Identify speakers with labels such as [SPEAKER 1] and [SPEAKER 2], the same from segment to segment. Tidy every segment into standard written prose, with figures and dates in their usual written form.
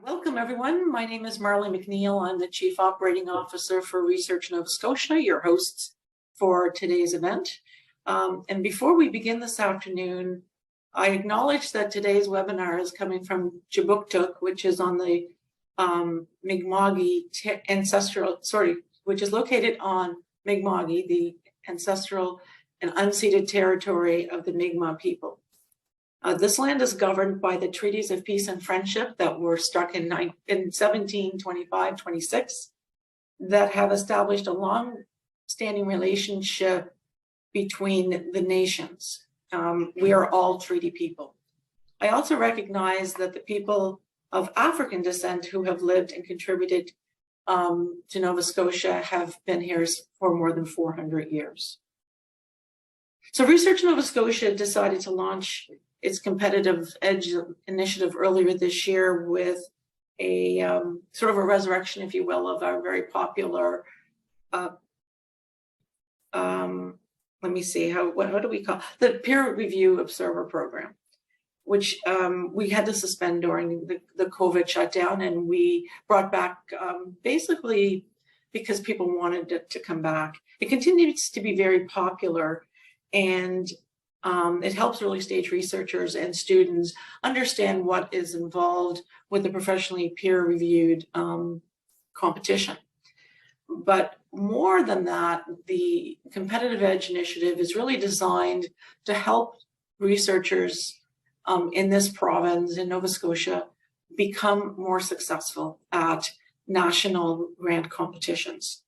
[SPEAKER 1] Welcome, everyone. My name is Marley McNeil. I'm the Chief Operating Officer for Research Nova Scotia, your hosts for today's event. And before we begin this afternoon, I acknowledge that today's webinar is coming from Jabuktuk, which is on the Mi'kma'ki ancestral, which is located on Mi'kma'ki, the ancestral and unceded territory of the Mi'kmaq people. This land is governed by the treaties of peace and friendship that were struck in 1725-26 that have established a long-standing relationship between the nations. We are all treaty people. I also recognize that the people of African descent who have lived and contributed to Nova Scotia have been here for more than 400 years. So Research Nova Scotia decided to launch its competitive edge initiative earlier this year with a sort of a resurrection, if you will, of our very popular, let me see, what do we call the peer review observer program, which we had to suspend during the COVID shutdown, and we brought back basically because people wanted it to come back. It continues to be very popular, and it helps early stage researchers and students understand what is involved with the professionally peer reviewed competition. But more than that, the Competitive Edge Initiative is really designed to help researchers in this province, in Nova Scotia, become more successful at national grant competitions.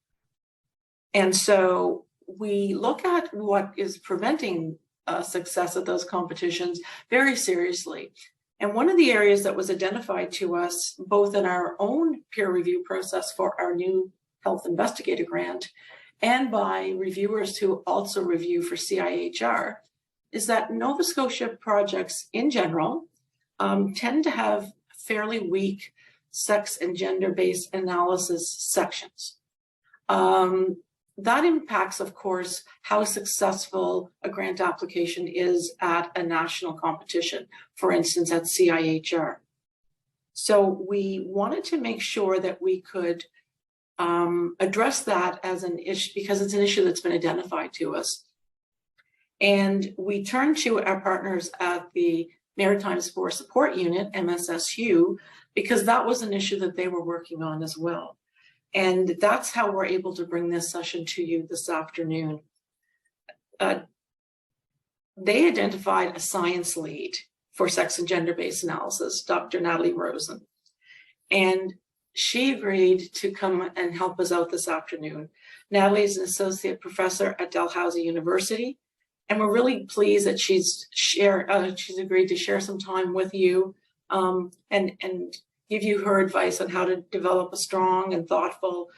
[SPEAKER 1] And so we look at what is preventing success at those competitions very seriously. And one of the areas that was identified to us, both in our own peer review process for our new health investigator grant and by reviewers who also review for CIHR, is that Nova Scotia projects in general tend to have fairly weak sex and gender-based analysis sections. That impacts, of course, how successful a grant application is at a national competition, for instance, at CIHR. So we wanted to make sure that we could address that as an issue, because it's an issue that's been identified to us. And we turned to our partners at the Maritime Sport Support Unit, MSSU, because that was an issue that they were working on as well. And that's how we're able to bring this session to you this afternoon. They identified a science lead for sex and gender-based analysis, Dr. Natalie Rosen. And she agreed to come and help us out this afternoon. Natalie is an associate professor at Dalhousie University. And we're really pleased that she's agreed to share some time with you and give you her advice on how to develop a strong and thoughtful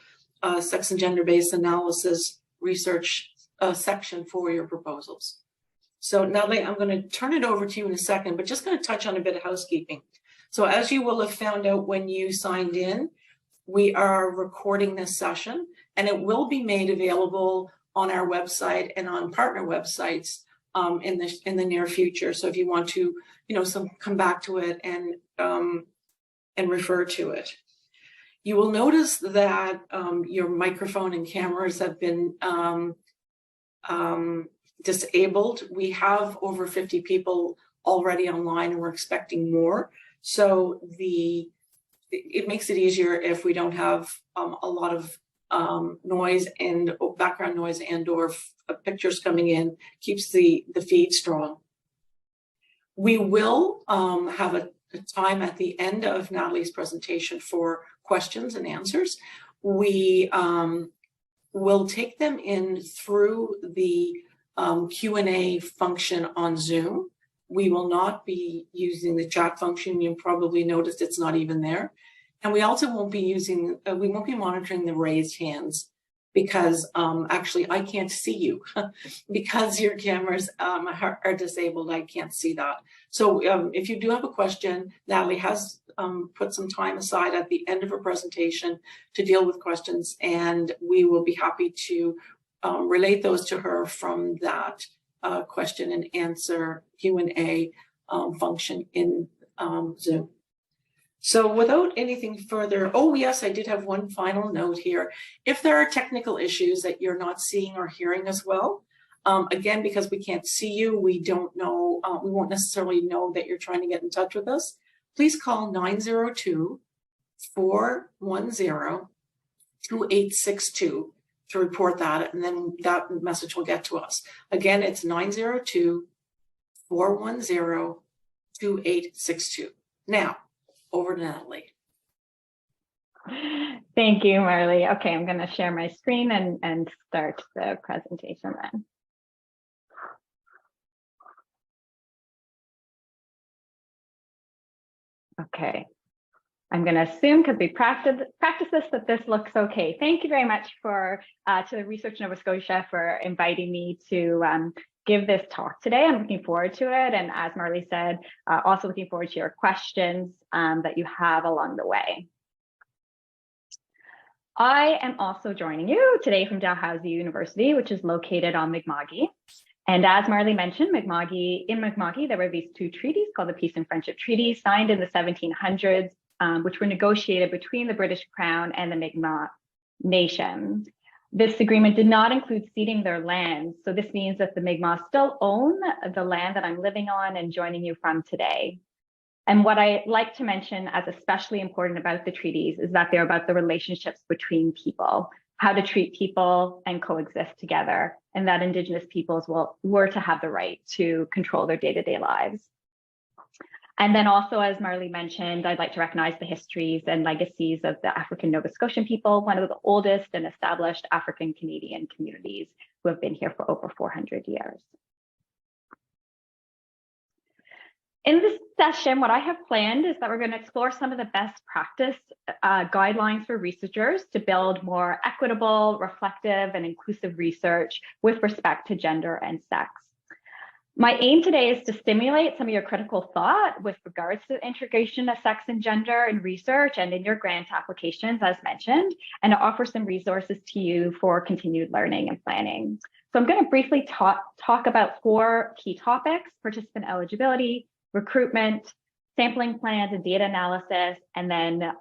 [SPEAKER 1] sex and gender-based analysis research section for your proposals. So Natalie, I'm going to turn it over to you in a second, but just going to touch on a bit of housekeeping. So as you will have found out when you signed in, we are recording this session, and it will be made available on our website and on partner websites in the near future. So if you want to, come back to it and refer to it. You will notice that your microphone and cameras have been disabled. We have over 50 people already online, and we're expecting more. So it makes it easier if we don't have a lot of noise and background noise and/or pictures coming in, keeps the feed strong. We will have a time at the end of Natalie's presentation for questions and answers. We will take them in through the Q&A function on Zoom. We will not be using the chat function. You probably noticed it's not even there. And we also won't be monitoring the raised hands, because actually I can't see you because your cameras are disabled. I can't see that. So if you do have a question, Natalie has put some time aside at the end of her presentation to deal with questions, and we will be happy to relate those to her from that question and answer Q&A function in Zoom. So without anything further, oh yes, I did have one final note here. If there are technical issues that you're not seeing or hearing as well, again, because we can't see you, we don't know, we won't necessarily know that you're trying to get in touch with us. Please call 902-410-2862 to report that, and then that message will get to us. Again, it's 902-410-2862. Now, over to Natalie.
[SPEAKER 2] Thank you, Marley. Okay, I'm going to share my screen and start the presentation then. Okay, I'm going to assume, because we practiced this, that this looks okay. Thank you very much to the Research Nova Scotia for inviting me to give this talk today. I'm looking forward to it. And as Marley said, also looking forward to your questions that you have along the way. I am also joining you today from Dalhousie University, which is located on Mi'kma'ki. And as Marley mentioned, in Mi'kma'ki, there were these two treaties called the Peace and Friendship Treaties, signed in the 1700s, which were negotiated between the British Crown and the Mi'kmaq Nation. This agreement did not include ceding their land. So this means that the Mi'kmaq still own the land that I'm living on and joining you from today. And what I like to mention as especially important about the treaties is that they're about the relationships between people, how to treat people and coexist together, and that Indigenous peoples were to have the right to control their day-to-day lives. And then also, as Marley mentioned, I'd like to recognize the histories and legacies of the African Nova Scotian people, one of the oldest and established African Canadian communities who have been here for over 400 years. In this session, what I have planned is that we're going to explore some of the best practice guidelines for researchers to build more equitable, reflective, and inclusive research with respect to gender and sex. My aim today is to stimulate some of your critical thought with regards to the integration of sex and gender in research and in your grant applications, as mentioned, and to offer some resources to you for continued learning and planning. So I'm going to briefly talk about 4 key topics: participant eligibility, recruitment, sampling plans and data analysis, and then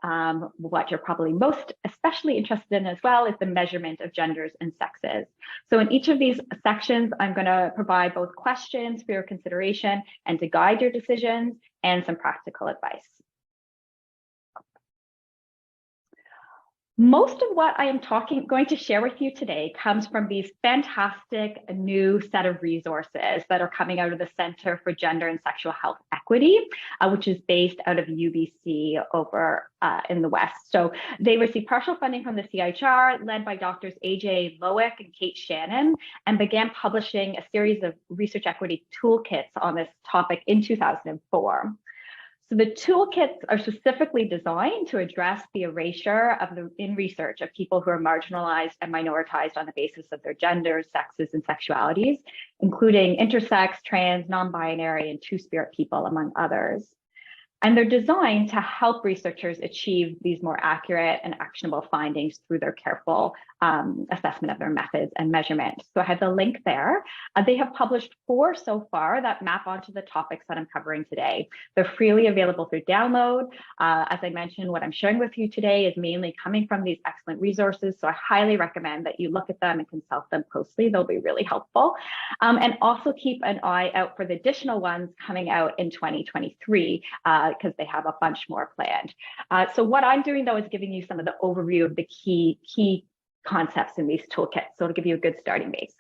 [SPEAKER 2] what you're probably most especially interested in as well is the measurement of genders and sexes. So in each of these sections, I'm going to provide both questions for your consideration and to guide your decisions, and some practical advice. Most of what I am going to share with you today comes from these fantastic new set of resources that are coming out of the Center for Gender and Sexual Health Equity, which is based out of UBC over in the West. So they receive partial funding from the CIHR, led by Drs. AJ Lowick and Kate Shannon, and began publishing a series of research equity toolkits on this topic in 2004. So the toolkits are specifically designed to address the erasure in research of people who are marginalized and minoritized on the basis of their genders, sexes, and sexualities, including intersex, trans, non-binary, and two-spirit people, among others. And they're designed to help researchers achieve these more accurate and actionable findings through their careful assessment of their methods and measurement. So I have the link there. They have published 4 so far that map onto the topics that I'm covering today. They're freely available through download. As I mentioned, what I'm sharing with you today is mainly coming from these excellent resources. So I highly recommend that you look at them and consult them closely. They'll be really helpful. And also keep an eye out for the additional ones coming out in 2023. Because they have a bunch more planned. So what I'm doing though is giving you some of the overview of the key concepts in these toolkits. So it'll give you a good starting base.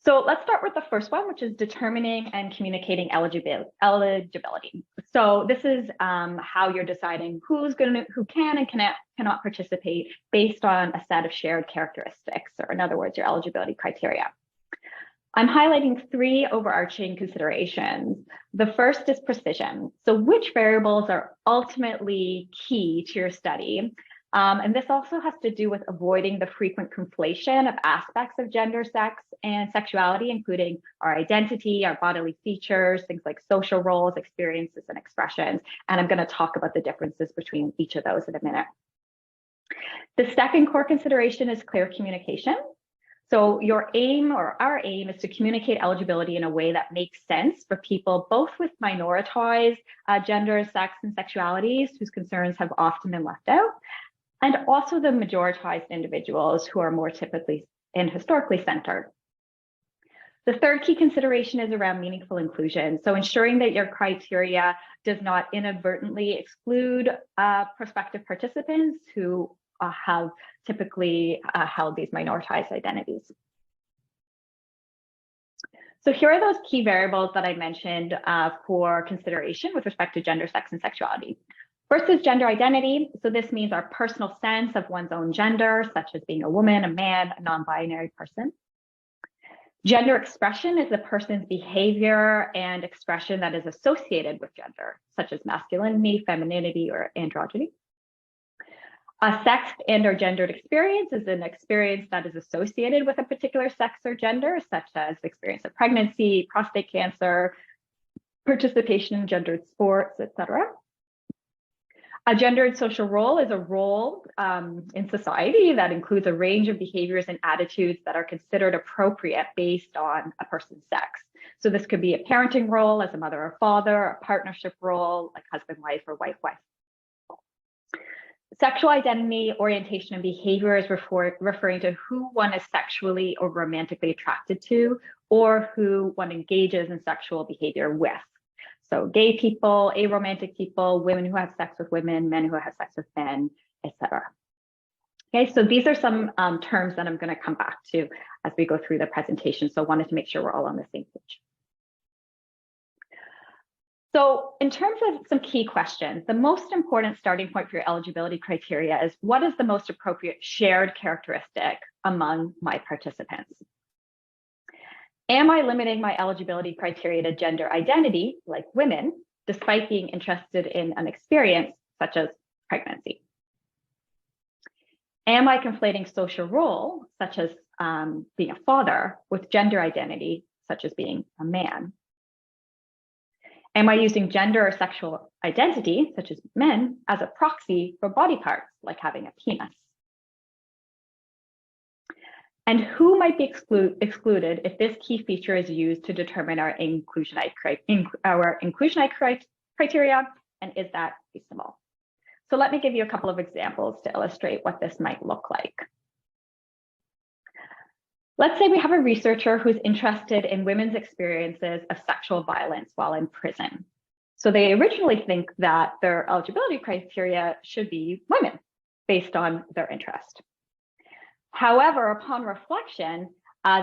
[SPEAKER 2] So let's start with the first one, which is determining and communicating eligibility. So this is how you're deciding who can and cannot participate based on a set of shared characteristics, or in other words, your eligibility criteria. I'm highlighting 3 overarching considerations. The first is precision. So which variables are ultimately key to your study? And this also has to do with avoiding the frequent conflation of aspects of gender, sex, and sexuality, including our identity, our bodily features, things like social roles, experiences, and expressions. And I'm going to talk about the differences between each of those in a minute. The second core consideration is clear communication. So your aim, or our aim, is to communicate eligibility in a way that makes sense for people both with minoritized gender, sex, and sexualities whose concerns have often been left out, and also the majoritized individuals who are more typically and historically centered. The third key consideration is around meaningful inclusion. So ensuring that your criteria does not inadvertently exclude prospective participants who have typically held these minoritized identities. So here are those key variables that I mentioned for consideration with respect to gender, sex, and sexuality. First is gender identity. So this means our personal sense of one's own gender, such as being a woman, a man, a non-binary person. Gender expression is the person's behavior and expression that is associated with gender, such as masculinity, femininity, or androgyny. A sex and/or gendered experience is an experience that is associated with a particular sex or gender, such as the experience of pregnancy, prostate cancer, participation in gendered sports, etc. A gendered social role is a role in society that includes a range of behaviors and attitudes that are considered appropriate based on a person's sex. So this could be a parenting role as a mother or father, a partnership role like husband-wife or wife-wife. Sexual identity, orientation, and behavior is referring to who one is sexually or romantically attracted to, or who one engages in sexual behavior with. So gay people, aromantic people, women who have sex with women, men who have sex with men, etc. Okay, so these are some terms that I'm going to come back to as we go through the presentation. So I wanted to make sure we're all on the same page. So in terms of some key questions, the most important starting point for your eligibility criteria is what is the most appropriate shared characteristic among my participants? Am I limiting my eligibility criteria to gender identity, like women, despite being interested in an experience such as pregnancy? Am I conflating social role, such as being a father, with gender identity, such as being a man? Am I using gender or sexual identity, such as men, as a proxy for body parts, like having a penis? And who might be excluded if this key feature is used to determine our inclusionary criteria, and is that reasonable? So let me give you a couple of examples to illustrate what this might look like. Let's say we have a researcher who's interested in women's experiences of sexual violence while in prison. So they originally think that their eligibility criteria should be women based on their interest. However, upon reflection,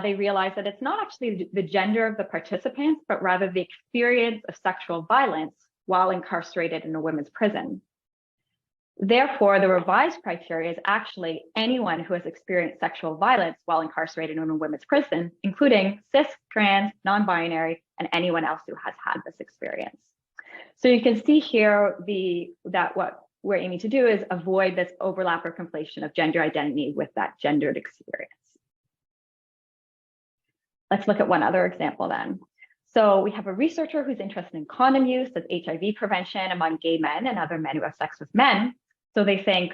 [SPEAKER 2] they realize that it's not actually the gender of the participants, but rather the experience of sexual violence while incarcerated in a women's prison. Therefore, the revised criteria is actually anyone who has experienced sexual violence while incarcerated in a women's prison, including cis, trans, non-binary, and anyone else who has had this experience. So you can see here that what we're aiming to do is avoid this overlap or conflation of gender identity with that gendered experience. Let's look at one other example then. So we have a researcher who's interested in condom use as HIV prevention among gay men and other men who have sex with men. So they think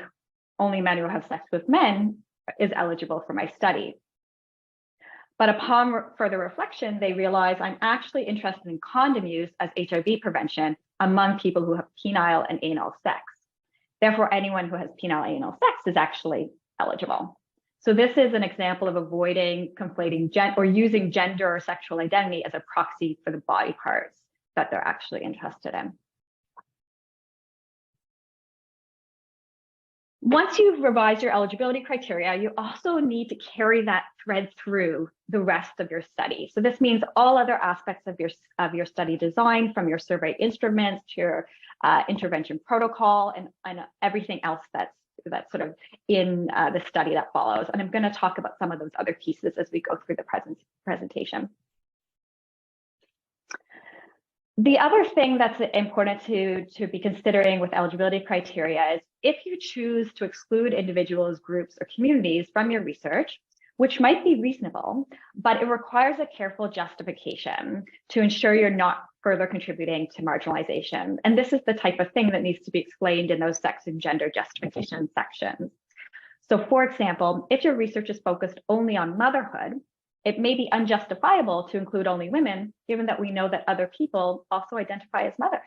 [SPEAKER 2] only men who have sex with men is eligible for my study. But upon further reflection, they realize I'm actually interested in condom use as HIV prevention among people who have penile and anal sex. Therefore, anyone who has penile and anal sex is actually eligible. So this is an example of avoiding conflating or using gender or sexual identity as a proxy for the body parts that they're actually interested in. Once you've revised your eligibility criteria, you also need to carry that thread through the rest of your study. So this means all other aspects of your study design, from your survey instruments to your intervention protocol and everything else that's sort of in the study that follows. And I'm going to talk about some of those other pieces as we go through the presentation. The other thing that's important to be considering with eligibility criteria is if you choose to exclude individuals, groups, or communities from your research, which might be reasonable, but it requires a careful justification to ensure you're not further contributing to marginalization. And this is the type of thing that needs to be explained in those sex and gender justification sections. So for example, if your research is focused only on motherhood, it may be unjustifiable to include only women, given that we know that other people also identify as mothers.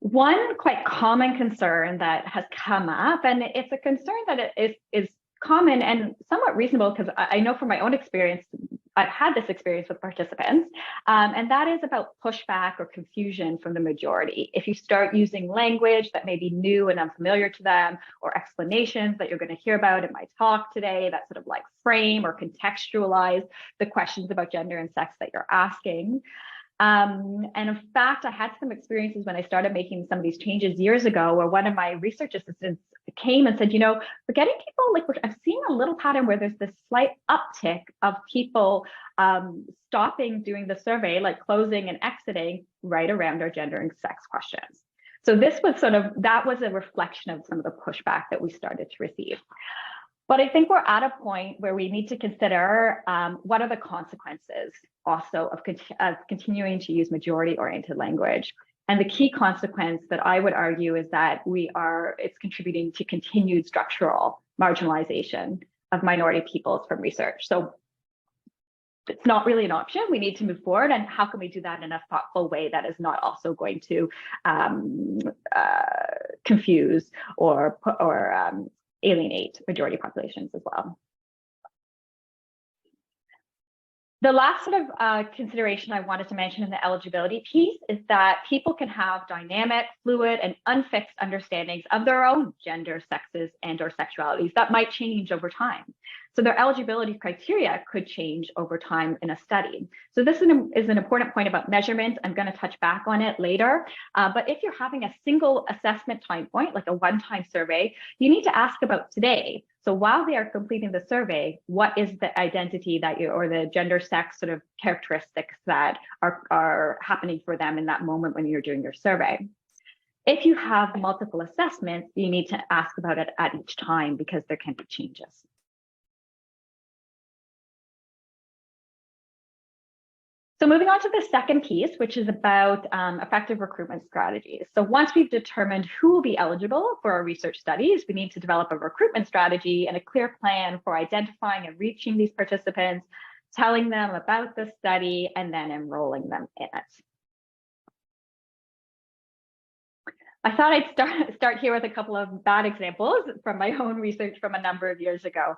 [SPEAKER 2] One quite common concern that has come up, and it's a concern that is common and somewhat reasonable, because I know from my own experience, I've had this experience with participants, and that is about pushback or confusion from the majority. If you start using language that may be new and unfamiliar to them, or explanations that you're going to hear about in my talk today that sort of like frame or contextualize the questions about gender and sex that you're asking. And in fact, I had some experiences when I started making some of these changes years ago, where one of my research assistants came and said, you know, we're getting people, like, I'm seeing a little pattern where there's this slight uptick of people stopping doing the survey, like closing and exiting right around our gender and sex questions. So this was that was a reflection of some of the pushback that we started to receive. But I think we're at a point where we need to consider what are the consequences also of continuing to use majority-oriented language. And the key consequence that I would argue is that it's contributing to continued structural marginalization of minority peoples from research. So it's not really an option. We need to move forward. And how can we do that in a thoughtful way that is not also going to confuse or alienate majority populations as well. The last sort of consideration I wanted to mention in the eligibility piece is that people can have dynamic, fluid, and unfixed understandings of their own gender, sexes, and/or sexualities that might change over time. So their eligibility criteria could change over time in a study. So this is an important point about measurement. I'm going to touch back on it later. But if you're having a single assessment time point, like a one-time survey, you need to ask about today. So while they are completing the survey, what is the identity that or the gender, sex sort of characteristics that are happening for them in that moment when you're doing your survey? If you have multiple assessments, you need to ask about it at each time because there can be changes. So moving on to the second piece, which is about effective recruitment strategies. So once we've determined who will be eligible for our research studies, we need to develop a recruitment strategy and a clear plan for identifying and reaching these participants, telling them about the study, and then enrolling them in it. I thought I'd start here with a couple of bad examples from my own research from a number of years ago.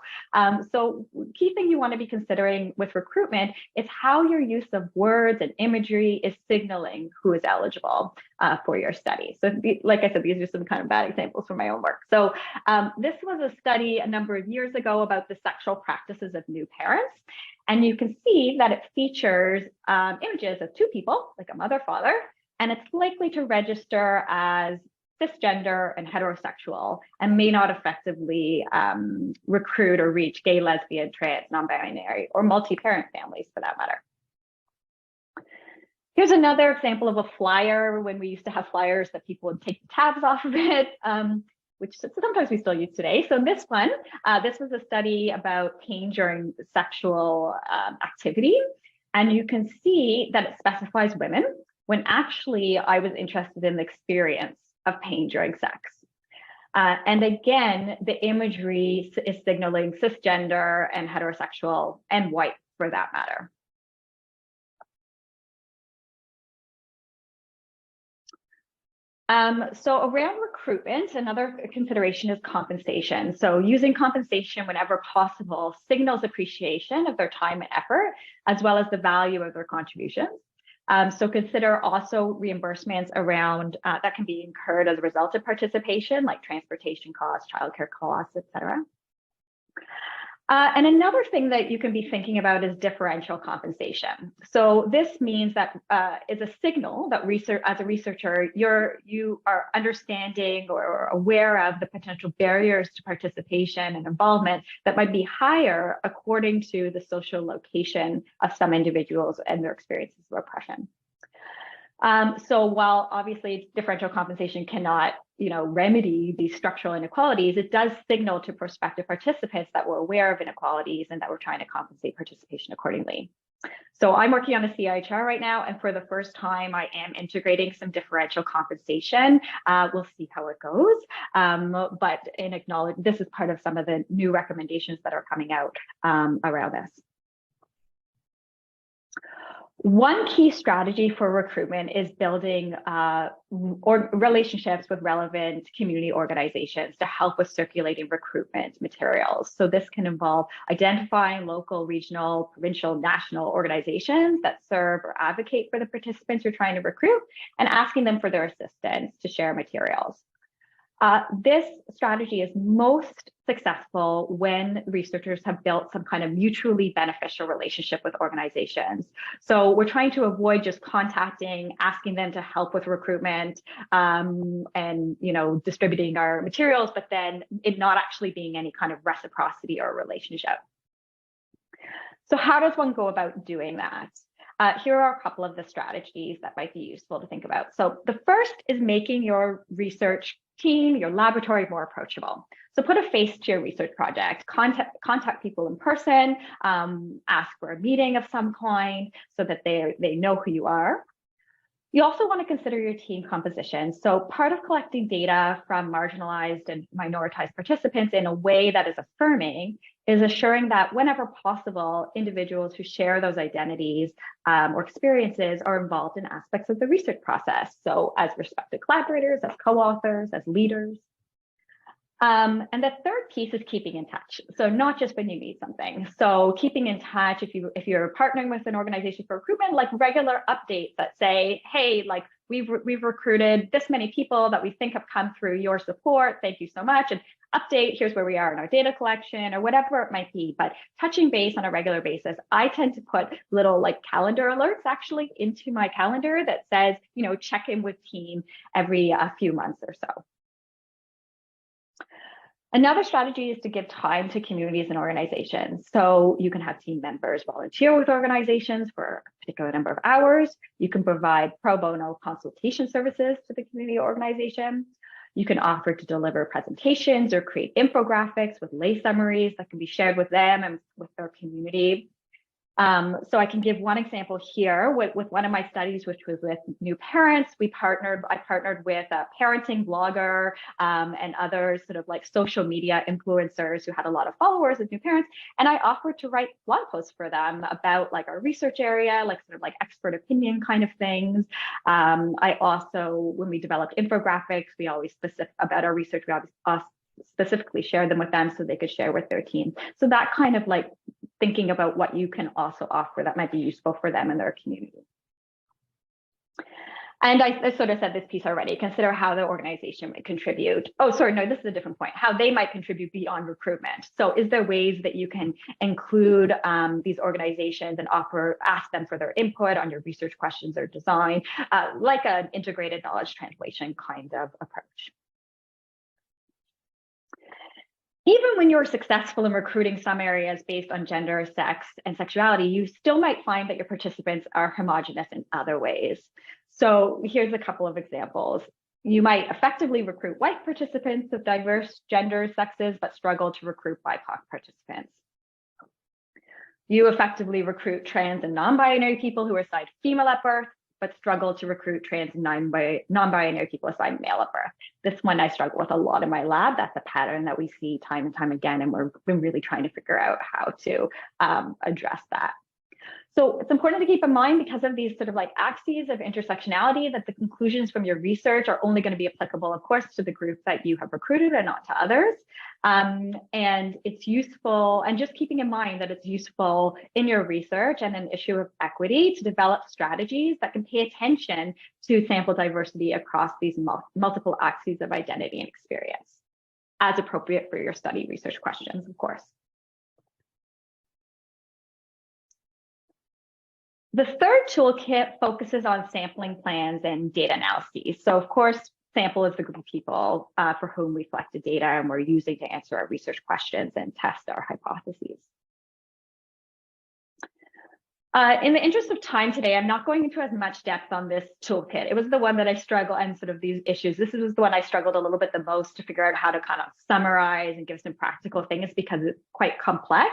[SPEAKER 2] So key thing you want to be considering with recruitment is how your use of words and imagery is signaling who is eligible for your study. So like I said, these are some kind of bad examples from my own work. So this was a study a number of years ago about the sexual practices of new parents. And you can see that it features images of two people, like a mother, father, and it's likely to register as cisgender and heterosexual and may not effectively recruit or reach gay, lesbian, trans, non-binary, or multi-parent families for that matter. Here's another example of a flyer when we used to have flyers that people would take the tabs off of it, which sometimes we still use today. So this one, this was a study about pain during sexual activity. And you can see that it specifies women, when actually I was interested in the experience of pain during sex. And again, the imagery is signaling cisgender and heterosexual and white for that matter. So around recruitment, another consideration is compensation. So using compensation whenever possible signals appreciation of their time and effort, as well as the value of their contributions. So consider also reimbursements around that can be incurred as a result of participation, like transportation costs, childcare costs, et cetera. And another thing that you can be thinking about is differential compensation. So this means that is a signal that as a researcher, you are understanding or aware of the potential barriers to participation and involvement that might be higher according to the social location of some individuals and their experiences of oppression. So while obviously differential compensation cannot, remedy these structural inequalities, it does signal to prospective participants that we're aware of inequalities and that we're trying to compensate participation accordingly. So I'm working on a CIHR right now, and for the first time, I am integrating some differential compensation. We'll see how it goes, but this is part of some of the new recommendations that are coming out around this. One key strategy for recruitment is building relationships with relevant community organizations to help with circulating recruitment materials. So this can involve identifying local, regional, provincial, national organizations that serve or advocate for the participants you're trying to recruit and asking them for their assistance to share materials. This strategy is most successful when researchers have built some kind of mutually beneficial relationship with organizations. So we're trying to avoid just contacting, asking them to help with recruitment, and distributing our materials, but then it not actually being any kind of reciprocity or relationship. So how does one go about doing that? Here are a couple of the strategies that might be useful to think about. So the first is making your research team, your laboratory, more approachable. So put a face to your research project, contact people in person, ask for a meeting of some kind so that they know who you are. You also want to consider your team composition. So part of collecting data from marginalized and minoritized participants in a way that is affirming is assuring that whenever possible, individuals who share those identities or experiences are involved in aspects of the research process. So as respected collaborators, as co-authors, as leaders. And the third piece is keeping in touch. So not just when you need something. So keeping in touch, if you're partnering with an organization for recruitment, like regular updates that say, hey, like we've recruited this many people that we think have come through your support. Thank you so much. And update, here's where we are in our data collection or whatever it might be. But touching base on a regular basis, I tend to put little like calendar alerts actually into my calendar that says, check in with team every few months or so. Another strategy is to give time to communities and organizations. So you can have team members volunteer with organizations for a particular number of hours. You can provide pro bono consultation services to the community organization. You can offer to deliver presentations or create infographics with lay summaries that can be shared with them and with their community. So I can give one example here with one of my studies, which was with new parents. I partnered with a parenting blogger and other sort of like social media influencers who had a lot of followers as new parents. And I offered to write blog posts for them about like our research area, like sort of like expert opinion kind of things. I also, when we developed infographics, we always about our research, we always specifically share them with them so they could share with their team. So that kind of like thinking about what you can also offer that might be useful for them and their community. And I sort of said this piece already, consider how the organization might contribute. Oh, sorry, no, this is a different point, how they might contribute beyond recruitment. So is there ways that you can include these organizations and ask them for their input on your research questions or design, like an integrated knowledge translation kind of approach. Even when you're successful in recruiting some areas based on gender, sex, and sexuality, you still might find that your participants are homogenous in other ways. So here's a couple of examples. You might effectively recruit white participants of diverse genders, sexes, but struggle to recruit BIPOC participants. You effectively recruit trans and non-binary people who are assigned female at birth, but struggle to recruit trans and non-binary people assigned male at birth. This one I struggle with a lot in my lab. That's a pattern that we see time and time again, and we're really trying to figure out how to address that. So it's important to keep in mind, because of these sort of like axes of intersectionality, that the conclusions from your research are only going to be applicable, of course, to the group that you have recruited and not to others. And it's useful, and just keeping in mind that it's useful in your research and an issue of equity to develop strategies that can pay attention to sample diversity across these multiple axes of identity and experience, as appropriate for your study research questions, of course. The third toolkit focuses on sampling plans and data analyses. So of course, sample is the group of people for whom we collected data and we're using to answer our research questions and test our hypotheses. In the interest of time today, I'm not going into as much depth on this toolkit. It was the one that I struggle, and sort of these issues. This was the one I struggled a little bit the most to figure out how to kind of summarize and give some practical things, because it's quite complex.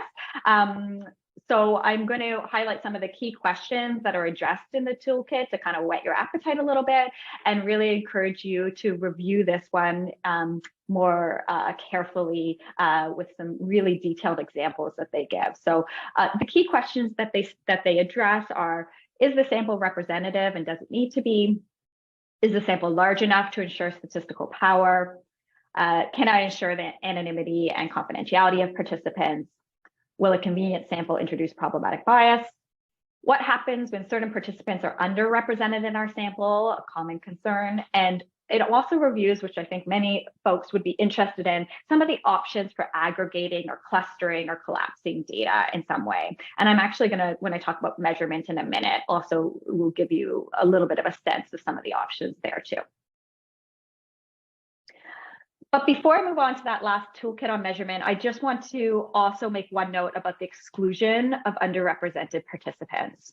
[SPEAKER 2] So I'm going to highlight some of the key questions that are addressed in the toolkit to kind of whet your appetite a little bit, and really encourage you to review this one more carefully with some really detailed examples that they give. So the key questions that they address are: is the sample representative and does it need to be? Is the sample large enough to ensure statistical power? Can I ensure the anonymity and confidentiality of participants? Will a convenient sample introduce problematic bias? What happens when certain participants are underrepresented in our sample? A common concern. And it also reviews, which I think many folks would be interested in, some of the options for aggregating or clustering or collapsing data in some way. And I'm actually going to, when I talk about measurement in a minute, also will give you a little bit of a sense of some of the options there too. But before I move on to that last toolkit on measurement, I just want to also make one note about the exclusion of underrepresented participants.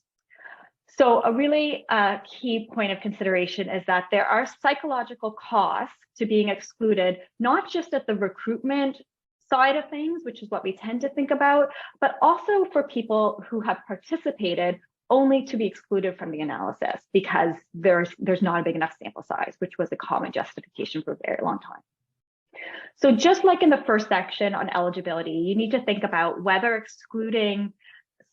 [SPEAKER 2] So a really key point of consideration is that there are psychological costs to being excluded, not just at the recruitment side of things, which is what we tend to think about, but also for people who have participated only to be excluded from the analysis because there's not a big enough sample size, which was a common justification for a very long time. So just like in the first section on eligibility, you need to think about whether excluding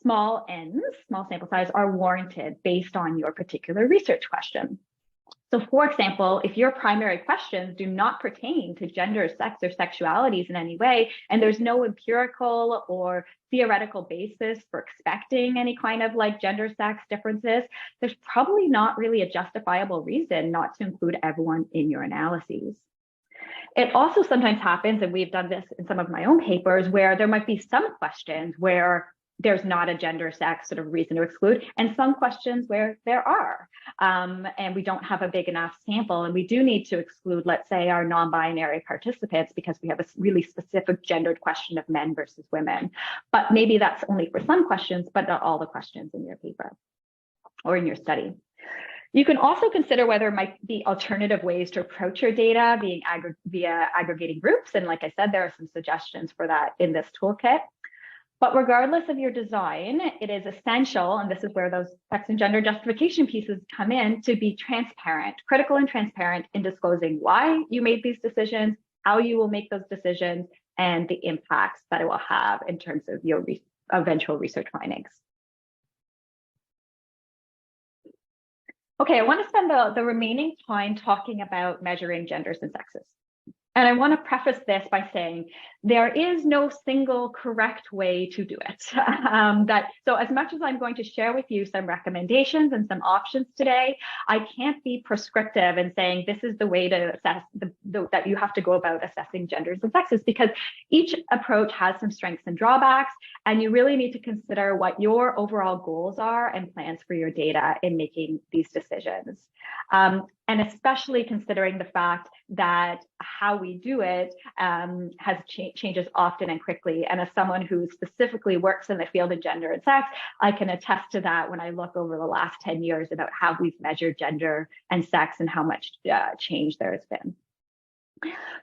[SPEAKER 2] small n's, small sample size, are warranted based on your particular research question. So for example, if your primary questions do not pertain to gender, sex, or sexualities in any way, and there's no empirical or theoretical basis for expecting any kind of like gender, sex differences, there's probably not really a justifiable reason not to include everyone in your analyses. It also sometimes happens, and we've done this in some of my own papers, where there might be some questions where there's not a gender, sex sort of reason to exclude, and some questions where there are, and we don't have a big enough sample, and we do need to exclude, let's say, our non-binary participants because we have a really specific gendered question of men versus women. But maybe that's only for some questions, but not all the questions in your paper or in your study. You can also consider whether there might be alternative ways to approach your data via aggregating groups. And like I said, there are some suggestions for that in this toolkit. But regardless of your design, it is essential, and this is where those sex and gender justification pieces come in, to be transparent, critical and transparent in disclosing why you made these decisions, how you will make those decisions, and the impacts that it will have in terms of your eventual research findings. Okay, I want to spend the remaining time talking about measuring genders and sexes. And I want to preface this by saying there is no single correct way to do it. So as much as I'm going to share with you some recommendations and some options today, I can't be prescriptive in saying this is the way to assess that you have to go about assessing genders and sexes, because each approach has some strengths and drawbacks, and you really need to consider what your overall goals are and plans for your data in making these decisions. And especially considering the fact that how we do it changes often and quickly. And as someone who specifically works in the field of gender and sex, I can attest to that when I look over the last 10 years about how we've measured gender and sex and how much change there has been.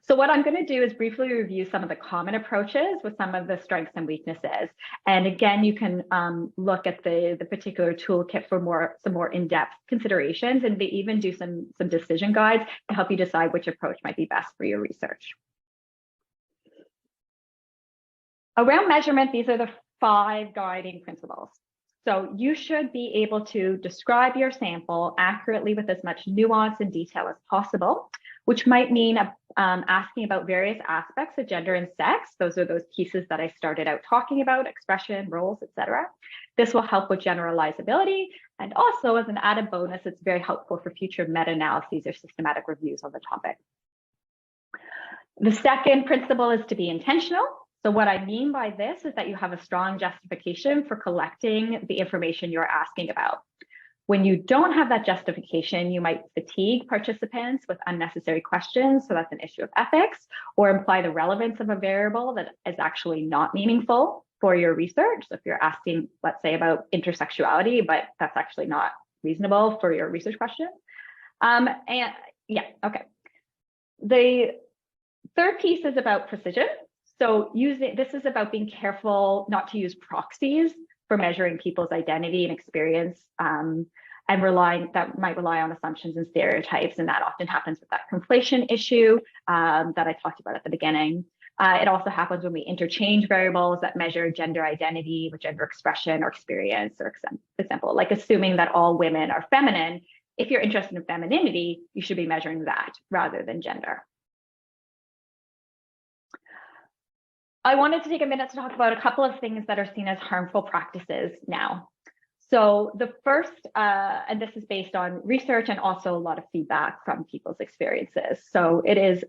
[SPEAKER 2] So what I'm going to do is briefly review some of the common approaches with some of the strengths and weaknesses. And again, you can look at the particular toolkit for some more in-depth considerations, and they even do some decision guides to help you decide which approach might be best for your research. Around measurement, these are the 5 guiding principles. So you should be able to describe your sample accurately with as much nuance and detail as possible, which might mean asking about various aspects of gender and sex. Those are those pieces that I started out talking about: expression, roles, etc. This will help with generalizability. And also, as an added bonus, it's very helpful for future meta-analyses or systematic reviews on the topic. The second principle is to be intentional. So what I mean by this is that you have a strong justification for collecting the information you're asking about. When you don't have that justification, you might fatigue participants with unnecessary questions, so that's an issue of ethics, or imply the relevance of a variable that is actually not meaningful for your research. So if you're asking, let's say, about intersectionality, but that's actually not reasonable for your research question. And yeah, okay. The third piece is about precision. So this is about being careful not to use proxies for measuring people's identity and experience, and might rely on assumptions and stereotypes, and that often happens with that conflation issue that I talked about at the beginning. It also happens when we interchange variables that measure gender identity with gender expression or experience, or example, like assuming that all women are feminine. If you're interested in femininity, you should be measuring that rather than gender. I wanted to take a minute to talk about a couple of things that are seen as harmful practices now. So the first, and this is based on research and also a lot of feedback from people's experiences. So it is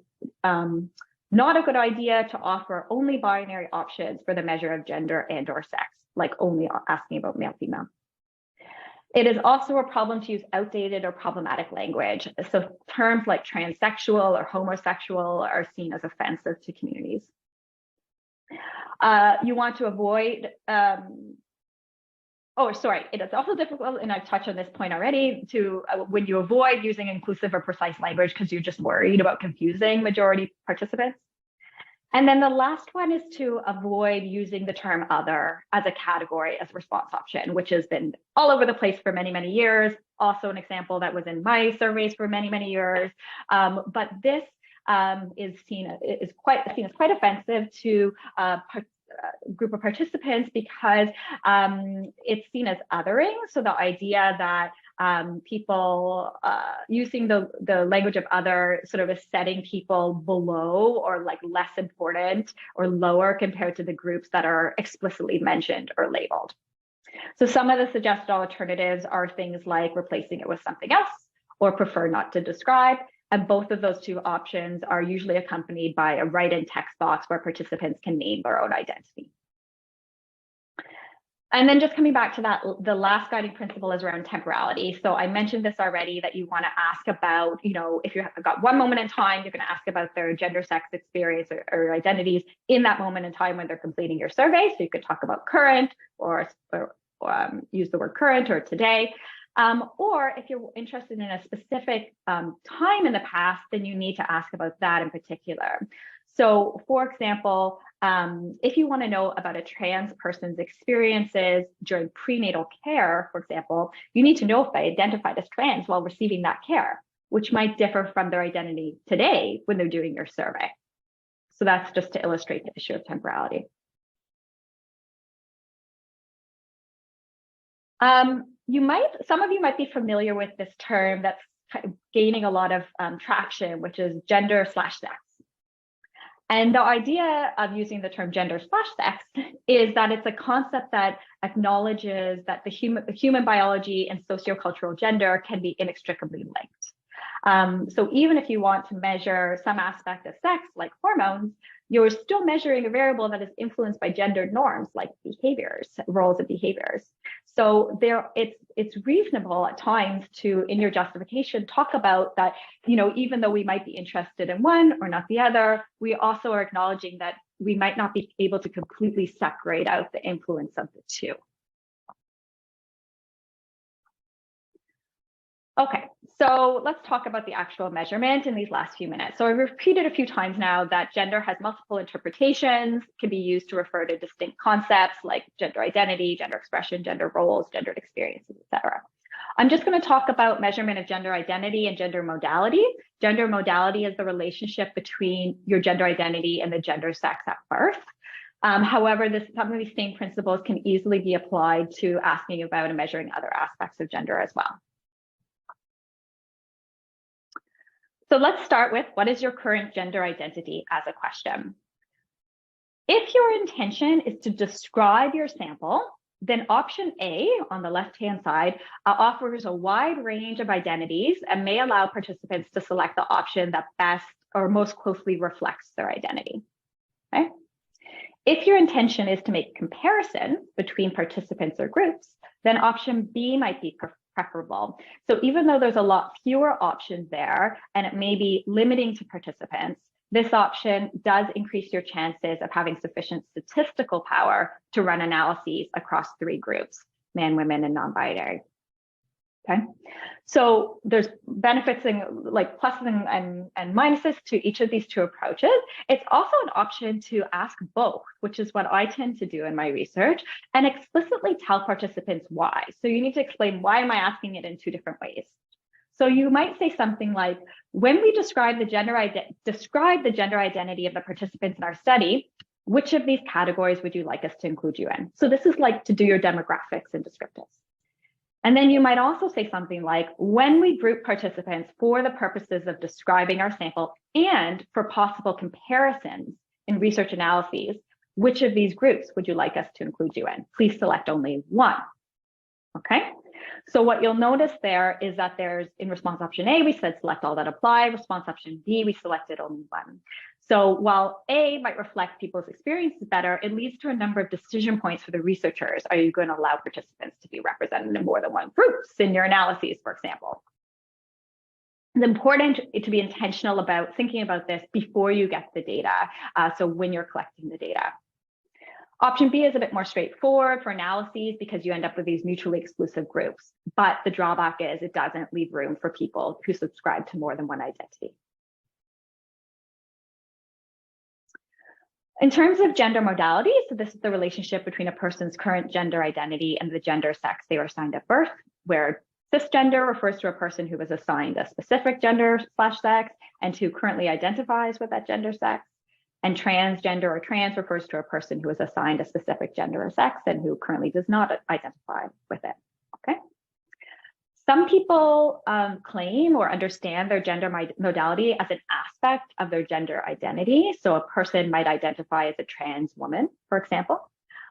[SPEAKER 2] not a good idea to offer only binary options for the measure of gender and/or sex, like only asking about male, female. It is also a problem to use outdated or problematic language. So terms like transsexual or homosexual are seen as offensive to communities. You want to avoid, it is also difficult, and I've touched on this point already, to when you avoid using inclusive or precise language because you're just worried about confusing majority participants. And then the last one is to avoid using the term other as a category as a response option, which has been all over the place for many, many years. Also an example that was in my surveys for many, many years. But this is seen as quite offensive to group of participants because it's seen as othering. So the idea that people using the language of other sort of is setting people below or like less important or lower compared to the groups that are explicitly mentioned or labeled. So some of the suggested alternatives are things like replacing it with something else or prefer not to describe. And both of those two options are usually accompanied by a write-in text box where participants can name their own identity. And then just coming back to that, the last guiding principle is around temporality. So I mentioned this already, that you want to ask about, if you've got one moment in time, you're going to ask about their gender, sex, experience, or identities in that moment in time when they're completing your survey. So you could talk about current or use the word current or today. Or if you're interested in a specific time in the past, then you need to ask about that in particular. So for example, if you want to know about a trans person's experiences during prenatal care, for example, you need to know if they identified as trans while receiving that care, which might differ from their identity today when they're doing your survey. So that's just to illustrate the issue of temporality. Some of you might be familiar with this term that's gaining a lot of traction, which is gender/sex. And the idea of using the term gender/sex is that it's a concept that acknowledges that the human biology and sociocultural gender can be inextricably linked. So even if you want to measure some aspect of sex, like hormones, you're still measuring a variable that is influenced by gendered norms, like behaviors, roles and behaviors. So it's reasonable at times to, in your justification, talk about that, even though we might be interested in one or not the other, we also are acknowledging that we might not be able to completely separate out the influence of the two. Okay, so let's talk about the actual measurement in these last few minutes. So I've repeated a few times now that gender has multiple interpretations, can be used to refer to distinct concepts like gender identity, gender expression, gender roles, gendered experiences, etc. I'm just going to talk about measurement of gender identity and gender modality. Gender modality is the relationship between your gender identity and the gender sex at birth. However, some of these same principles can easily be applied to asking about and measuring other aspects of gender as well. So let's start with, what is your current gender identity as a question? If your intention is to describe your sample, then option A on the left-hand side offers a wide range of identities and may allow participants to select the option that best or most closely reflects their identity. Okay? If your intention is to make comparison between participants or groups, then option B might be preferable. So even though there's a lot fewer options there and it may be limiting to participants, this option does increase your chances of having sufficient statistical power to run analyses across 3 groups, man, women, and non-binary Okay, so there's benefits and like pluses and minuses to each of these two approaches. It's also an option to ask both, which is what I tend to do in my research, and explicitly tell participants why. So you need to explain, why am I asking it in two different ways? So you might say something like, when we describe the gender identity of the participants in our study, which of these categories would you like us to include you in? So this is like to do your demographics and descriptives. And then you might also say something like, when we group participants for the purposes of describing our sample and for possible comparisons in research analyses, which of these groups would you like us to include you in? Please select only one. Okay, so what you'll notice there is that there's, in response option A, we said select all that apply. Response option B, we selected only one. So while A might reflect people's experiences better, it leads to a number of decision points for the researchers. Are you going to allow participants to be represented in more than one groups in your analyses, for example? It's important to be intentional about thinking about this before you get the data. So when you're collecting the data. Option B is a bit more straightforward for analyses because you end up with these mutually exclusive groups. But the drawback is it doesn't leave room for people who subscribe to more than one identity. In terms of gender modality, so this is the relationship between a person's current gender identity and the gender sex they were assigned at birth, where cisgender refers to a person who was assigned a specific gender/sex and who currently identifies with that gender sex. And transgender or trans refers to a person who is assigned a specific gender or sex and who currently does not identify with it. Okay. Some people claim or understand their gender modality as an aspect of their gender identity. So a person might identify as a trans woman, for example,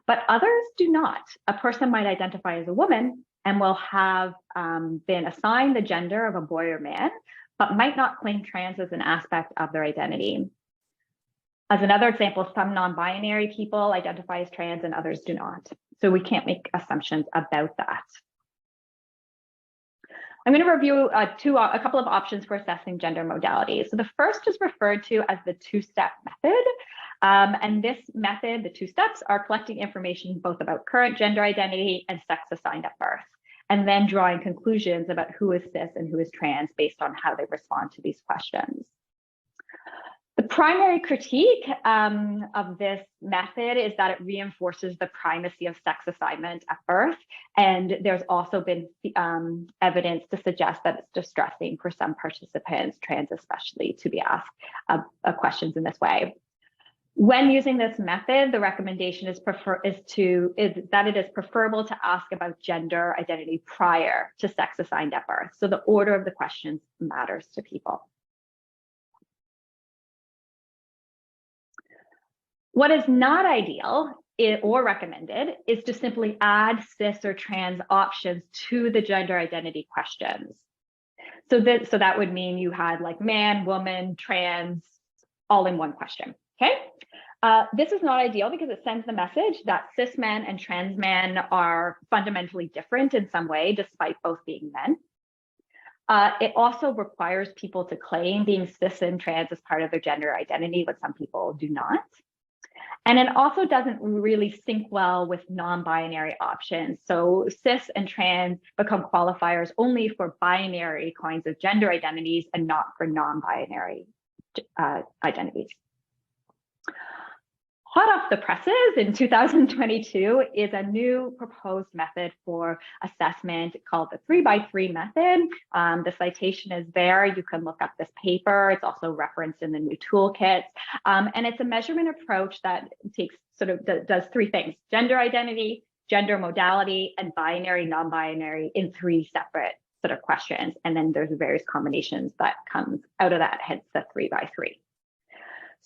[SPEAKER 2] but others do not. A person might identify as a woman and will have been assigned the gender of a boy or man, but might not claim trans as an aspect of their identity. As another example, some non-binary people identify as trans and others do not. So we can't make assumptions about that. I'm going to review a couple of options for assessing gender modality. So the first is referred to as the two-step method. And this method, the two steps, are collecting information both about current gender identity and sex assigned at birth, and then drawing conclusions about who is cis and who is trans based on how they respond to these questions. The primary critique of this method is that it reinforces the primacy of sex assignment at birth. And there's also been evidence to suggest that it's distressing for some participants, trans especially, to be asked questions in this way. When using this method, the recommendation is that it is preferable to ask about gender identity prior to sex assigned at birth. So the order of the questions matters to people. What is not ideal or recommended is to simply add cis or trans options to the gender identity questions. So that would mean you had like man, woman, trans, all in one question, okay? This is not ideal because it sends the message that cis men and trans men are fundamentally different in some way, despite both being men. It also requires people to claim being cis and trans as part of their gender identity, but some people do not. And it also doesn't really sync well with non-binary options. So cis and trans become qualifiers only for binary kinds of gender identities and not for non-binary identities. Hot off the presses in 2022 is a new proposed method for assessment called the 3x3 method. The citation is there. You can look up this paper. It's also referenced in the new toolkits. And it's a measurement approach that takes does three things: gender identity, gender modality, and binary, non-binary in three separate questions. And then there's various combinations that comes out of that, hence the 3x3.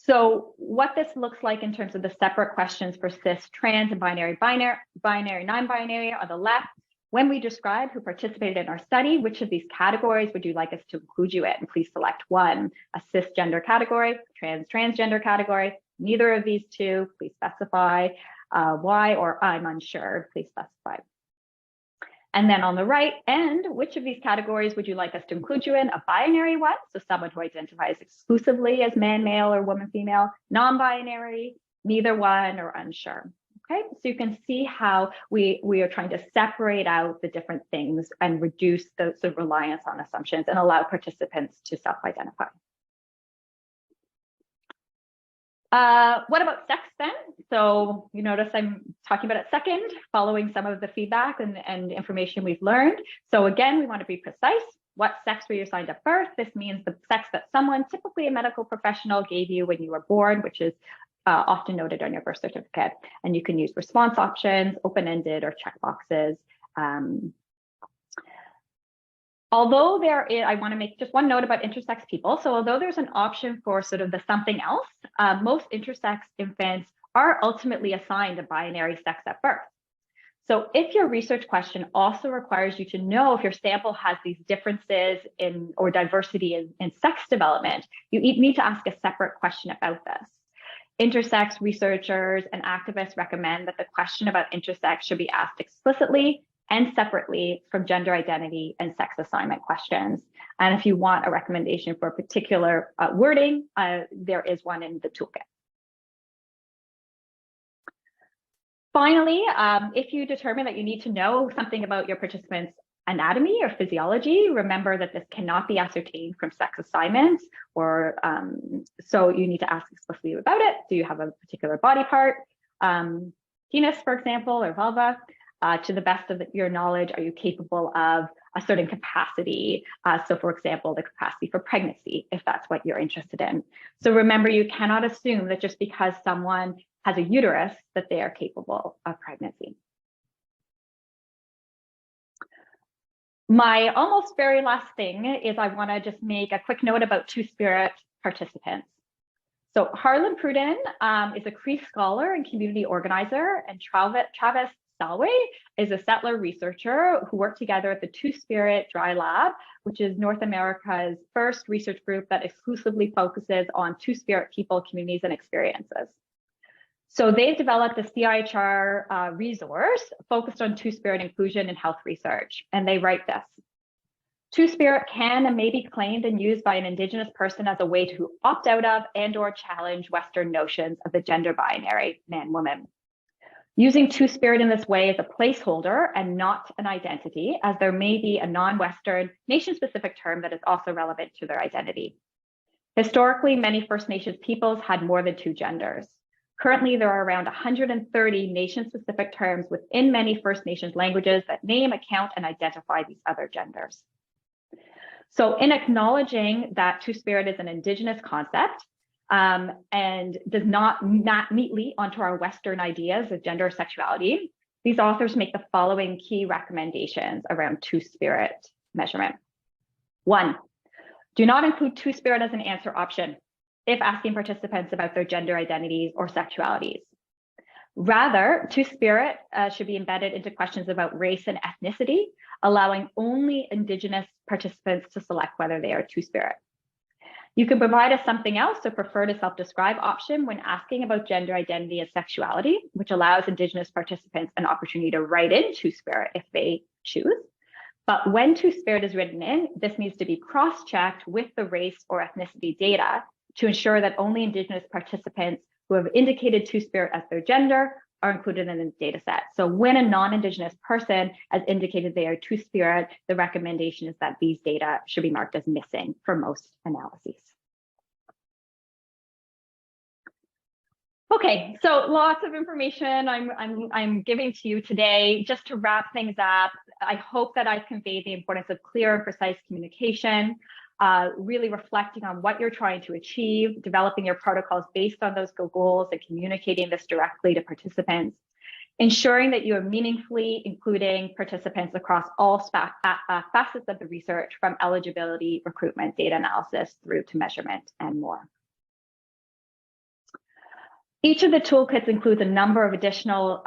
[SPEAKER 2] So what this looks like in terms of the separate questions for cis, trans, and binary, non-binary on the left. When we describe who participated in our study, which of these categories would you like us to include you in? Please select one: a cisgender category, transgender category, neither of these two, please specify why, or I'm unsure, please specify. And then on the right end, which of these categories would you like us to include you in? A binary one, so someone who identifies exclusively as man, male, or woman, female. Non-binary, neither one, or unsure. Okay, so you can see how we are trying to separate out the different things and reduce the reliance on assumptions and allow participants to self-identify. What about sex then? So you notice I'm talking about it second, following some of the feedback and information we've learned. So again, we want to be precise. What sex were you assigned at birth? This means the sex that someone, typically a medical professional, gave you when you were born, which is often noted on your birth certificate. And you can use response options, open-ended, or checkboxes. Although there is, I want to make just one note about intersex people. So although there's an option for sort of the something else, most intersex infants are ultimately assigned a binary sex at birth. So if your research question also requires you to know if your sample has these differences in or diversity in sex development, you need to ask a separate question about this. Intersex researchers and activists recommend that the question about intersex should be asked explicitly and separately from gender identity and sex assignment questions. And if you want a recommendation for a particular wording, there is one in the toolkit. Finally, if you determine that you need to know something about your participants' anatomy or physiology, remember that this cannot be ascertained from sex assignments, or so you need to ask explicitly about it. Do you have a particular body part, penis, for example, or vulva? To the best of your knowledge, are you capable of a certain capacity? So for example, the capacity for pregnancy, if that's what you're interested in. So remember, you cannot assume that just because someone has a uterus that they are capable of pregnancy. My almost very last thing is I want to just make a quick note about Twospirit participants. So Harlan Pruden is a Cree scholar and community organizer, and Travis Salway is a settler researcher who worked together at the Twospirit Dry Lab, which is North America's first research group that exclusively focuses on Twospirit people, communities, and experiences. So they've developed a CIHR resource focused on Twospirit inclusion in health research, and they write this. Twospirit can and may be claimed and used by an Indigenous person as a way to opt out of and/or challenge Western notions of the gender binary man-woman. Using Twospirit in this way is a placeholder and not an identity, as there may be a non-Western nation-specific term that is also relevant to their identity. Historically, many First Nations peoples had more than two genders. Currently, there are around 130 nation-specific terms within many First Nations languages that name, account, and identify these other genders. So in acknowledging that Twospirit is an Indigenous concept and does not map neatly onto our Western ideas of gender or sexuality, these authors make the following key recommendations around Twospirit measurement. 1, do not include Twospirit as an answer option if asking participants about their gender identities or sexualities. Rather, Twospirit should be embedded into questions about race and ethnicity, allowing only Indigenous participants to select whether they are Twospirit. You can provide a something else or prefer to self-describe option when asking about gender identity and sexuality, which allows Indigenous participants an opportunity to write in Twospirit if they choose. But when Twospirit is written in, this needs to be cross-checked with the race or ethnicity data to ensure that only Indigenous participants who have indicated Twospirit as their gender are included in the data set. So when a non-Indigenous person has indicated they are Twospirit, the recommendation is that these data should be marked as missing for most analyses. Okay, so lots of information I'm giving to you today. Just to wrap things up, I hope that I've conveyed the importance of clear and precise communication, really reflecting on what you're trying to achieve, developing your protocols based on those goals and communicating this directly to participants, ensuring that you are meaningfully including participants across all facets of the research, from eligibility, recruitment, data analysis, through to measurement and more. Each of the toolkits includes a number of additional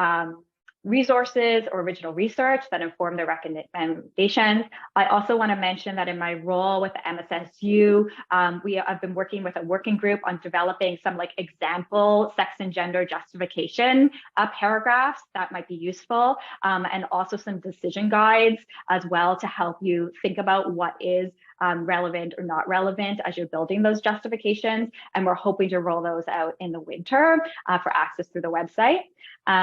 [SPEAKER 2] resources or original research that inform the recommendations. I also want to mention that in my role with the MSSU, I've been working with a working group on developing some like example sex and gender justification paragraphs that might be useful, and also some decision guides as well to help you think about what is relevant or not relevant as you're building those justifications. And we're hoping to roll those out in the winter for access through the website. I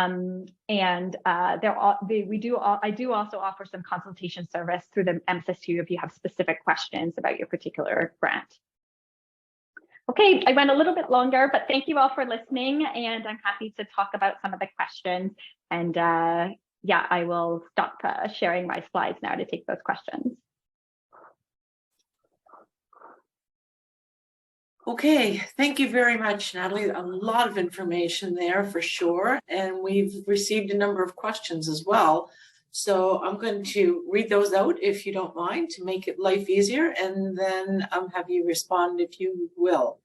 [SPEAKER 2] do also offer some consultation service through the MSSU if you have specific questions about your particular grant. Okay, I went a little bit longer, but thank you all for listening, and I'm happy to talk about some of the questions. And yeah, I will stop sharing my slides now to take those questions.
[SPEAKER 1] Okay, thank you very much, Natalie. A lot of information there for sure. And we've received a number of questions as well. So I'm going to read those out if you don't mind to make it life easier, and then have you respond if you will.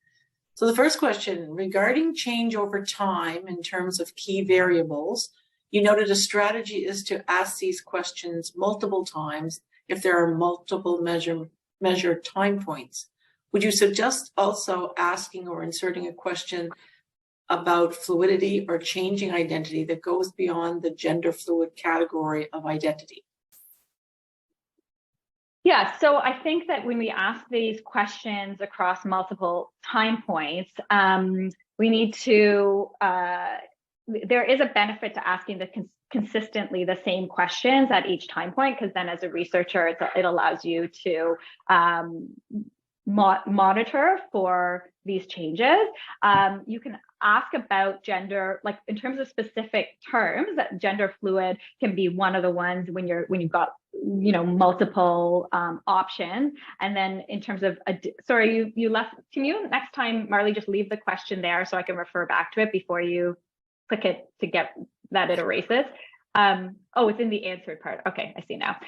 [SPEAKER 1] So the first question, regarding change over time in terms of key variables, you noted a strategy is to ask these questions multiple times if there are multiple measured time points. Would you suggest also asking or inserting a question about fluidity or changing identity that goes beyond the gender fluid category of identity?
[SPEAKER 2] Yeah, so I think that when we ask these questions across multiple time points, we need to, there is a benefit to asking consistently the same questions at each time point, because then as a researcher, it allows you to monitor for these changes. You can ask about gender, like in terms of specific terms, that gender fluid can be one of the ones when you've got, you know, multiple options. And then in terms of, sorry, you left, can you next time, Marley, just leave the question there so I can refer back to it before you click it to get that it erases. Oh, it's in the answered part. Okay, I see now.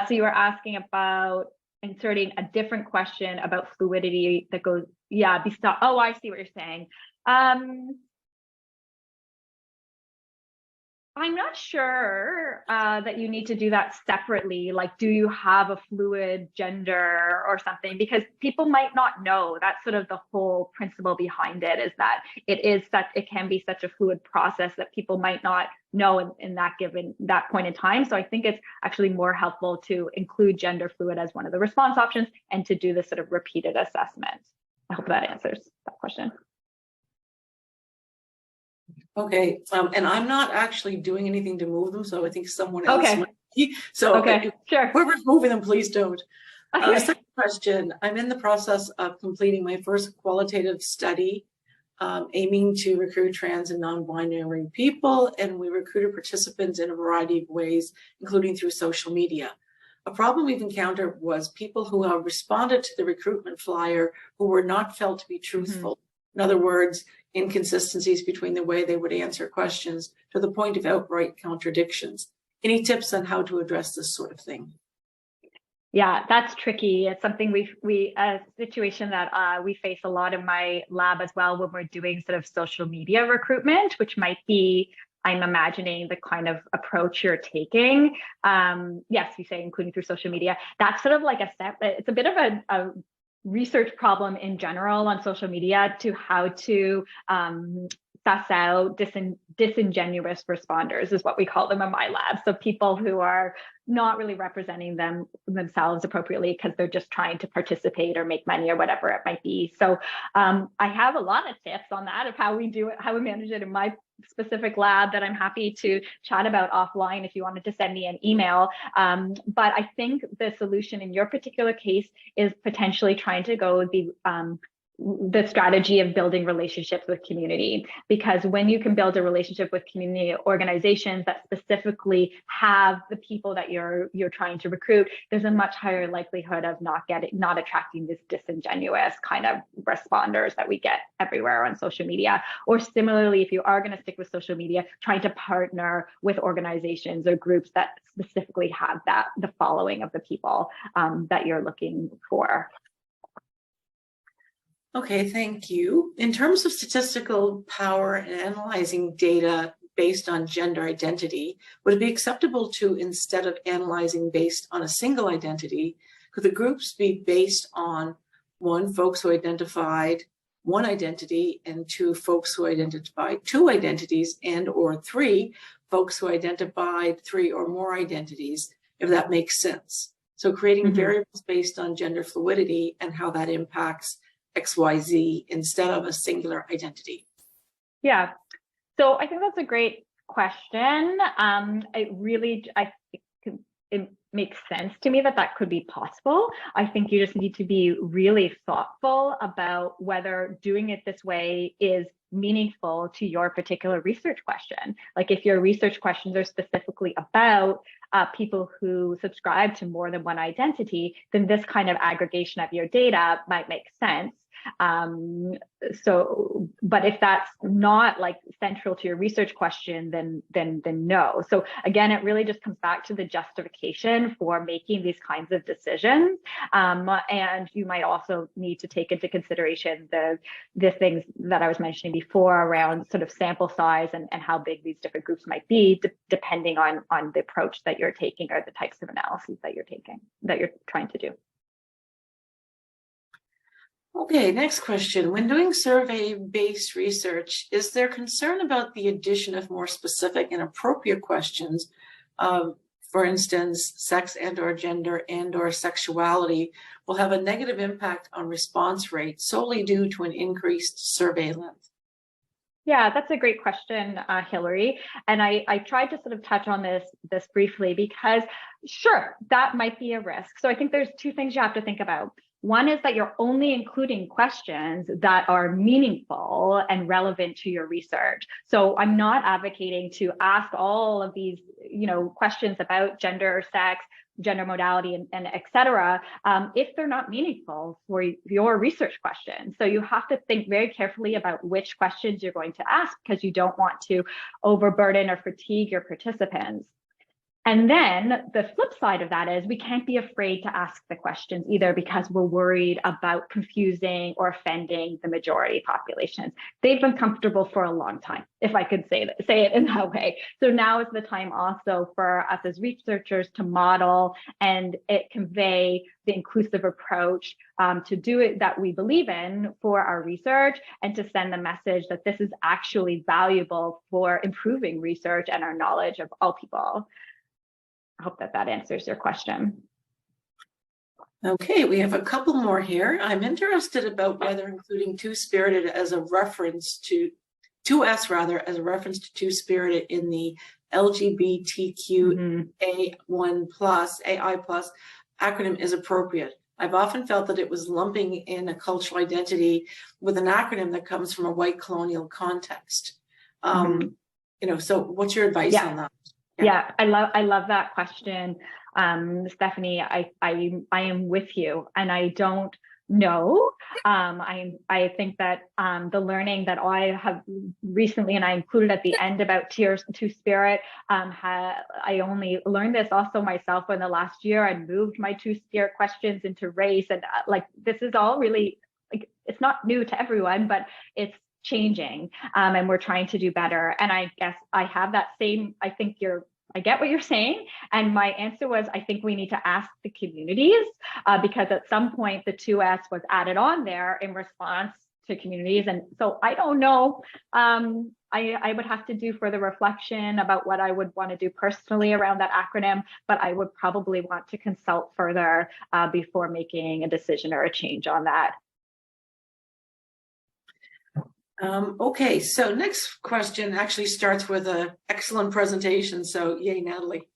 [SPEAKER 2] So you were asking about inserting a different question about fluidity that goes, yeah, oh, I see what you're saying. I'm not sure that you need to do that separately. Like, do you have a fluid gender or something? Because people might not know. That's sort of the whole principle behind it, is that it can be such a fluid process that people might not know in that point in time. So I think it's actually more helpful to include gender fluid as one of the response options and to do this sort of repeated assessment. I hope that answers that question.
[SPEAKER 1] Okay, and I'm not actually doing anything to move them, so I think someone else might be. So
[SPEAKER 2] okay, sure.
[SPEAKER 1] Whoever's moving them, please don't.
[SPEAKER 2] Okay.
[SPEAKER 1] Second question, I'm in the process of completing my first qualitative study aiming to recruit trans and non-binary people, and we recruited participants in a variety of ways, including through social media. A problem we've encountered was people who have responded to the recruitment flyer who were not felt to be truthful. In other words, inconsistencies between the way they would answer questions to the point of outright contradictions. Any tips on how to address this sort of thing?
[SPEAKER 2] Yeah, that's tricky. It's something a situation that we face a lot in my lab as well when we're doing sort of social media recruitment, which might be, I'm imagining, the kind of approach you're taking. Yes, you say including through social media. That's sort of like it's a bit of a research problem in general on social media to how to suss out disingenuous responders, is what we call them in my lab. So people who are not really representing themselves appropriately because they're just trying to participate or make money or whatever it might be. So I have a lot of tips on that of how we do it, how we manage it in my specific lab that I'm happy to chat about offline if you wanted to send me an email. But I think the solution in your particular case is potentially trying to go the strategy of building relationships with community, because when you can build a relationship with community organizations that specifically have the people that you're trying to recruit, there's a much higher likelihood of not attracting this disingenuous kind of responders that we get everywhere on social media. Or similarly, if you are going to stick with social media, trying to partner with organizations or groups that specifically have the following of the people that you're looking for. Okay,
[SPEAKER 1] thank you. In terms of statistical power and analyzing data-based based on gender identity, would it be acceptable to, instead of analyzing based on a single identity, could the groups be based on one, folks who identified one identity, and two, folks who identified two identities, and or three, folks who identified three or more identities, if that makes sense. So creating variables based on gender fluidity and how that impacts XYZ instead of a singular identity.
[SPEAKER 2] Yeah, so I think that's a great question. It makes sense to me that that could be possible. I think you just need to be really thoughtful about whether doing it this way is meaningful to your particular research question. Like if your research questions are specifically about people who subscribe to more than one identity, then this kind of aggregation of your data might make sense. But if that's not like central to your research question, then no. So again, it really just comes back to the justification for making these kinds of decisions. And you might also need to take into consideration the things that I was mentioning before around sort of sample size and how big these different groups might be, depending on the approach that you're taking or the types of analyses that you're trying to do.
[SPEAKER 1] Okay, next question. When doing survey-based research, is there concern about the addition of more specific and appropriate questions? For instance, sex and or gender and or sexuality will have a negative impact on response rate solely due to an increased survey length?
[SPEAKER 2] Yeah, that's a great question, Hillary. And I tried to sort of touch on this briefly because, sure, that might be a risk. So I think there's two things you have to think about. One is that you're only including questions that are meaningful and relevant to your research. So I'm not advocating to ask all of these, questions about gender, sex, gender modality, and et cetera, if they're not meaningful for your research question. So you have to think very carefully about which questions you're going to ask because you don't want to overburden or fatigue your participants. And then the flip side of that is we can't be afraid to ask the questions either because we're worried about confusing or offending the majority populations. They've been comfortable for a long time, if I could say it in that way. So now is the time also for us as researchers to model and convey the inclusive approach to do it that we believe in for our research and to send the message that this is actually valuable for improving research and our knowledge of all people. I hope that answers your question.
[SPEAKER 1] Okay, we have a couple more here. I'm interested about whether including Twospirited as a reference to as a reference to Twospirited in the LGBTQ AI plus acronym is appropriate. I've often felt that it was lumping in a cultural identity with an acronym that comes from a white colonial context. So what's your advice on that?
[SPEAKER 2] Yeah, I love that question, Stephanie. I am with you, and I don't know. I think that the learning that I have recently, and I included at the end about Twospirit, I only learned this also myself in the last year. I moved my Twospirit questions into race, and this is all really it's not new to everyone, but it's changing, and we're trying to do better. And I guess I have that same, I get what you're saying. And my answer was, I think we need to ask the communities because at some point the 2S was added on there in response to communities. And so I don't know, I would have to do further reflection about what I would want to do personally around that acronym, but I would probably want to consult further before making a decision or a change on that.
[SPEAKER 1] Okay, so next question actually starts with an excellent presentation. So yay, Natalie.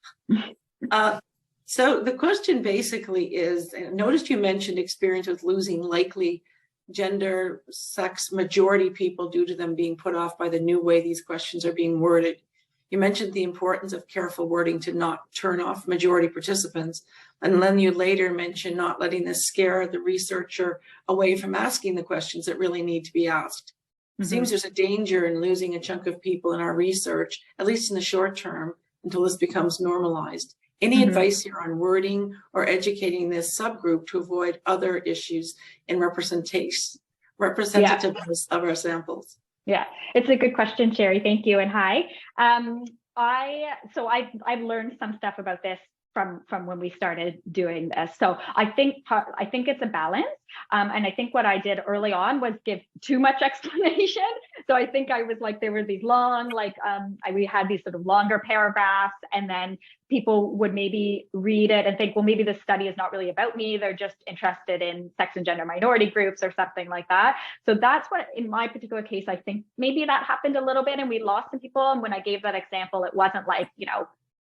[SPEAKER 1] So the question basically is, I noticed you mentioned experience with losing likely gender, sex, majority people due to them being put off by the new way these questions are being worded. You mentioned the importance of careful wording to not turn off majority participants. And then you later mentioned not letting this scare the researcher away from asking the questions that really need to be asked. It seems there's a danger in losing a chunk of people in our research, at least in the short term, until this becomes normalized. Any advice here on wording or educating this subgroup to avoid other issues in representativeness of our samples?
[SPEAKER 2] Yeah, it's a good question, Sherry. Thank you, and hi. I've learned some stuff about this from when we started doing this. So I think it's a balance, and I think what I did early on was give too much explanation. So I think I was like, there were these long, we had these sort of longer paragraphs, and then people would maybe read it and think, well, maybe this study is not really about me. They're just interested in sex and gender minority groups or something like that. So that's what, in my particular case, I think maybe that happened a little bit, and we lost some people. And when I gave that example, it wasn't like,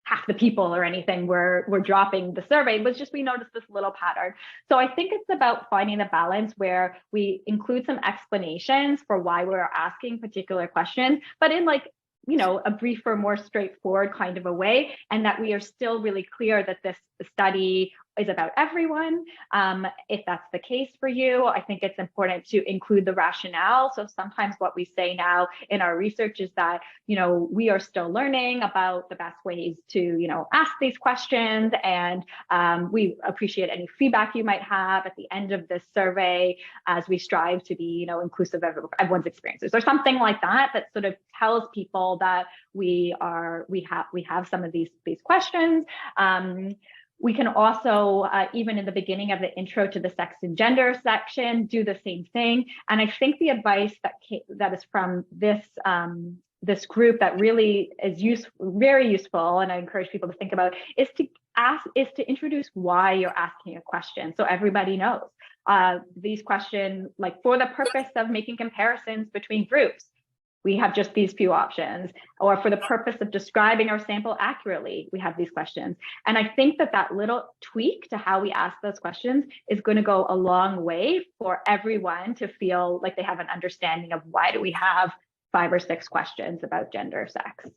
[SPEAKER 2] half the people or anything were dropping the survey. It was just, we noticed this little pattern. So I think it's about finding a balance where we include some explanations for why we're asking particular questions, but in a briefer, more straightforward kind of a way, and that we are still really clear that this study is about everyone. If that's the case for you, I think it's important to include the rationale. So sometimes what we say now in our research is that, we are still learning about the best ways to, ask these questions. And we appreciate any feedback you might have at the end of this survey as we strive to be, inclusive of everyone's experiences, or something like that, that sort of tells people that we have some of these questions. We can also, even in the beginning of the intro to the sex and gender section, do the same thing. And I think the advice that is from this group that really is very useful, and I encourage people to think about, is to introduce why you're asking a question, so everybody knows. These questions, for the purpose of making comparisons between groups, we have just these few options, or for the purpose of describing our sample accurately, we have these questions. And I think that little tweak to how we ask those questions is going to go a long way for everyone to feel like they have an understanding of why do we have 5 or 6 questions about gender, sex.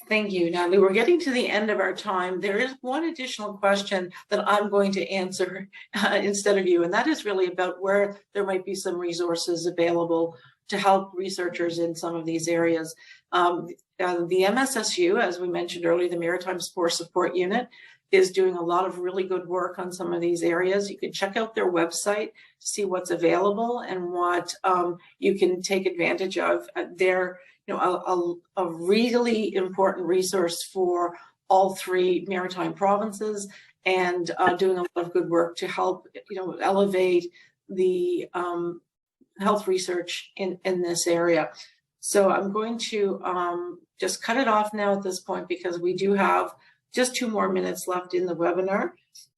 [SPEAKER 1] Thank you, Natalie. We're getting to the end of our time. There is one additional question that I'm going to answer instead of you, and that is really about where there might be some resources available to help researchers in some of these areas. The MSSU, as we mentioned earlier, the Maritime Sport Support Unit, is doing a lot of really good work on some of these areas. You can check out their website to see what's available and what you can take advantage of. They're a really important resource for all 3 maritime provinces, and doing a lot of good work to help elevate the health research in this area. So I'm going to just cut it off now at this point, because we do have just 2 more minutes left in the webinar.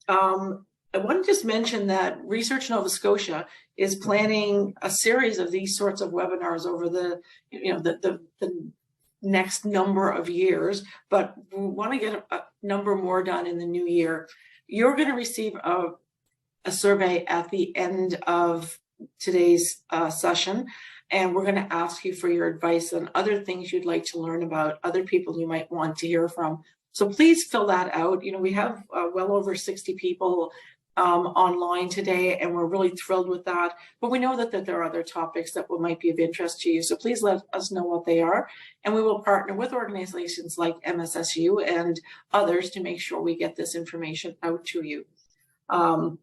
[SPEAKER 1] I want to just mention that Research Nova Scotia is planning a series of these sorts of webinars over the next number of years, but we want to get a number more done in the new year. You're going to receive a survey at the end of today's session, and we're going to ask you for your advice on other things you'd like to learn about, other people you might want to hear from. So please fill that out. We have well over 60 people online today, and we're really thrilled with that. But we know that there are other topics that might be of interest to you. So please let us know what they are, and we will partner with organizations like MSSU and others to make sure we get this information out to you. I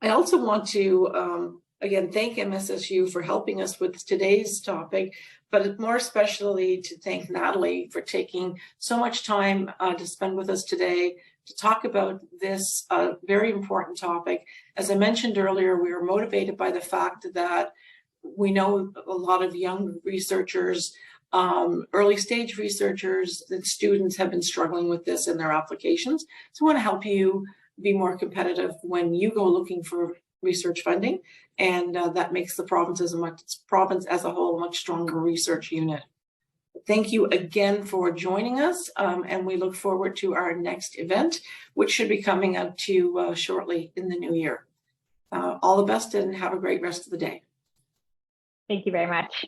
[SPEAKER 1] also want to again thank MSSU for helping us with today's topic, but more especially to thank Natalie for taking so much time to spend with us today to talk about this very important topic. As I mentioned earlier, we are motivated by the fact that we know a lot of young researchers, early stage researchers, and students have been struggling with this in their applications. So we want to help you be more competitive when you go looking for research funding, and that makes the province as a whole a much stronger research unit. Thank you again for joining us, and we look forward to our next event, which should be coming out to you shortly in the new year. All the best, and have a great rest of the day.
[SPEAKER 2] Thank you very much.